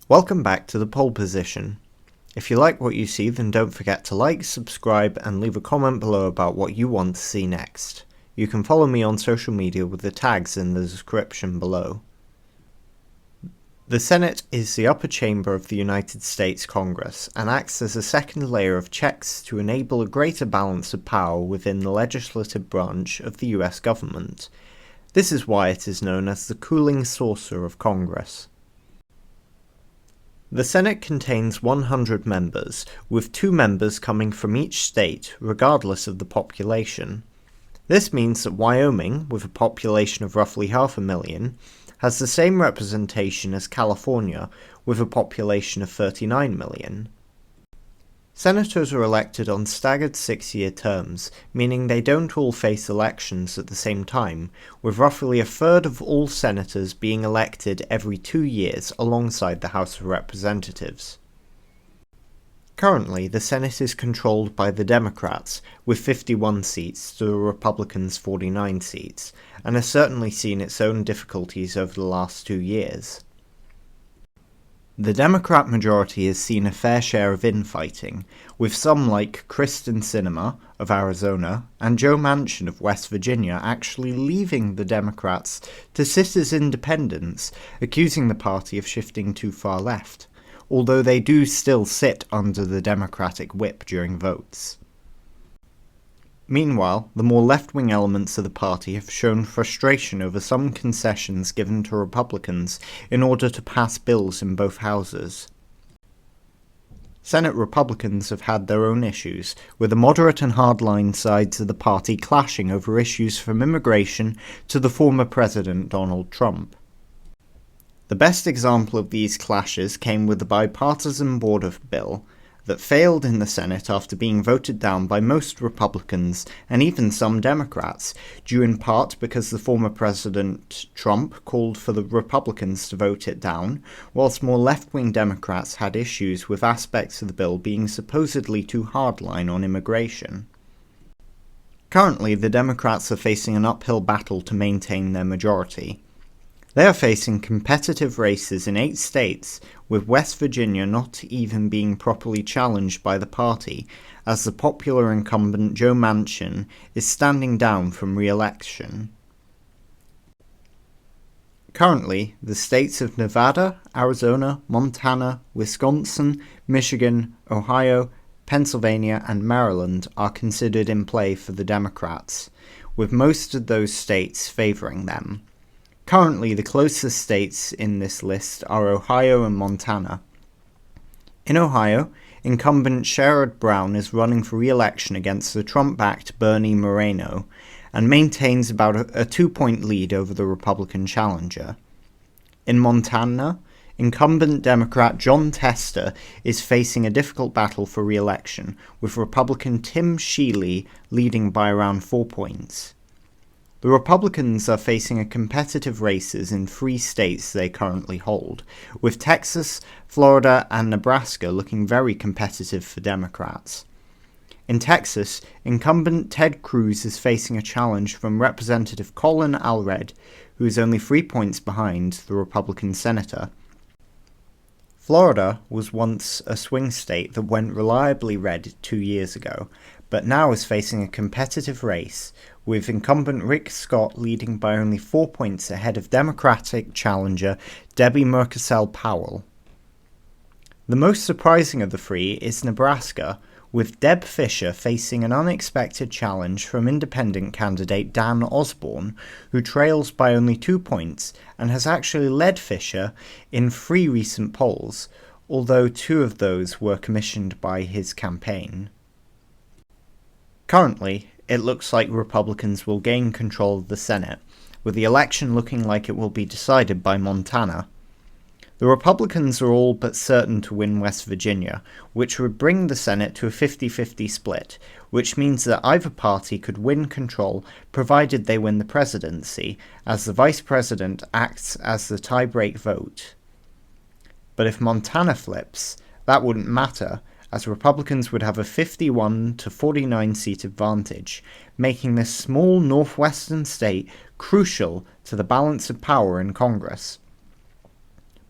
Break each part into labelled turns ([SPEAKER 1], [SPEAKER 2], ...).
[SPEAKER 1] Welcome back to the pole position. If you like what you see, then don't forget to like, subscribe, and leave a comment below about what you want to see next. You can follow me on social media with the tags in the description below. The Senate is the upper chamber of the United States Congress and acts as a second layer of checks to enable a greater balance of power within the legislative branch of the US government. This is why it is known as the cooling saucer of Congress. The Senate contains 100 members, with 2 members coming from each state, regardless of the population. This means that Wyoming, with a population of roughly 500,000, has the same representation as California, with a population of 39 million. Senators are elected on staggered 6-year terms, meaning they don't all face elections at the same time, with roughly a third of all senators being elected every 2 years alongside the House of Representatives. Currently, the Senate is controlled by the Democrats, with 51 seats to the Republicans' 49 seats, and has certainly seen its own difficulties over the last 2 years. The Democrat majority has seen a fair share of infighting, with some like Kristen Sinema of Arizona and Joe Manchin of West Virginia actually leaving the Democrats to sit as independents, accusing the party of shifting too far left, although they do still sit under the Democratic whip during votes. Meanwhile, the more left-wing elements of the party have shown frustration over some concessions given to Republicans in order to pass bills in both houses. Senate Republicans have had their own issues, with the moderate and hardline sides of the party clashing over issues from immigration to the former President Donald Trump. The best example of these clashes came with the bipartisan border bill that failed in the Senate after being voted down by most Republicans and even some Democrats, due in part because the former President Trump called for the Republicans to vote it down, whilst more left-wing Democrats had issues with aspects of the bill being supposedly too hardline on immigration. Currently, the Democrats are facing an uphill battle to maintain their majority. They are facing competitive races in 8 states, with West Virginia not even being properly challenged by the party, as the popular incumbent Joe Manchin is standing down from re-election. Currently, the states of Nevada, Arizona, Montana, Wisconsin, Michigan, Ohio, Pennsylvania, and Maryland are considered in play for the Democrats, with most of those states favoring them. Currently, the closest states in this list are Ohio and Montana. In Ohio, incumbent Sherrod Brown is running for re-election against the Trump-backed Bernie Moreno and maintains about a 2-point lead over the Republican challenger. In Montana, incumbent Democrat Jon Tester is facing a difficult battle for re-election, with Republican Tim Shealy leading by around 4 points. The Republicans are facing a competitive races in 3 states they currently hold, with Texas, Florida, and Nebraska looking very competitive for Democrats. In Texas, incumbent Ted Cruz is facing a challenge from Representative Colin Allred, who is only 3 points behind the Republican senator. Florida was once a swing state that went reliably red 2 years ago, but now is facing a competitive race, with incumbent Rick Scott leading by only 4 points ahead of Democratic challenger Debbie Murkacel Powell. The most surprising of the 3 is Nebraska, with Deb Fischer facing an unexpected challenge from independent candidate Dan Osborne, who trails by only 2 points and has actually led Fischer in 3 recent polls, although 2 of those were commissioned by his campaign. Currently, it looks like Republicans will gain control of the Senate, with the election looking like it will be decided by Montana. The Republicans are all but certain to win West Virginia, which would bring the Senate to a 50-50 split, which means that either party could win control provided they win the presidency, as the vice president acts as the tie-break vote. But if Montana flips, that wouldn't matter, as Republicans would have a 51-49 seat advantage, making this small northwestern state crucial to the balance of power in Congress.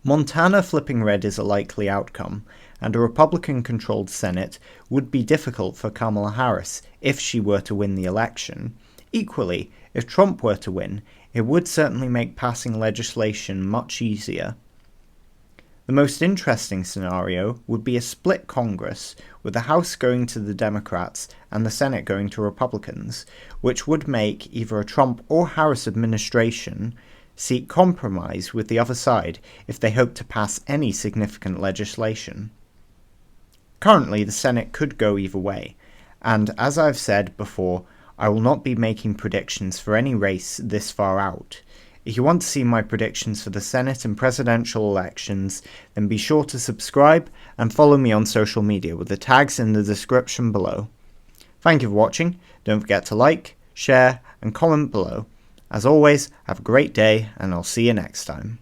[SPEAKER 1] Montana flipping red is a likely outcome, and a Republican-controlled Senate would be difficult for Kamala Harris if she were to win the election. Equally, if Trump were to win, it would certainly make passing legislation much easier. The most interesting scenario would be a split Congress, with the House going to the Democrats and the Senate going to Republicans, which would make either a Trump or Harris administration seek compromise with the other side if they hope to pass any significant legislation. Currently, the Senate could go either way, and as I've said before, I will not be making predictions for any race this far out. If you want to see my predictions for the Senate and presidential elections, then be sure to subscribe and follow me on social media with the tags in the description below. Thank you for watching. Don't forget to like, share, and comment below. As always, have a great day, and I'll see you next time.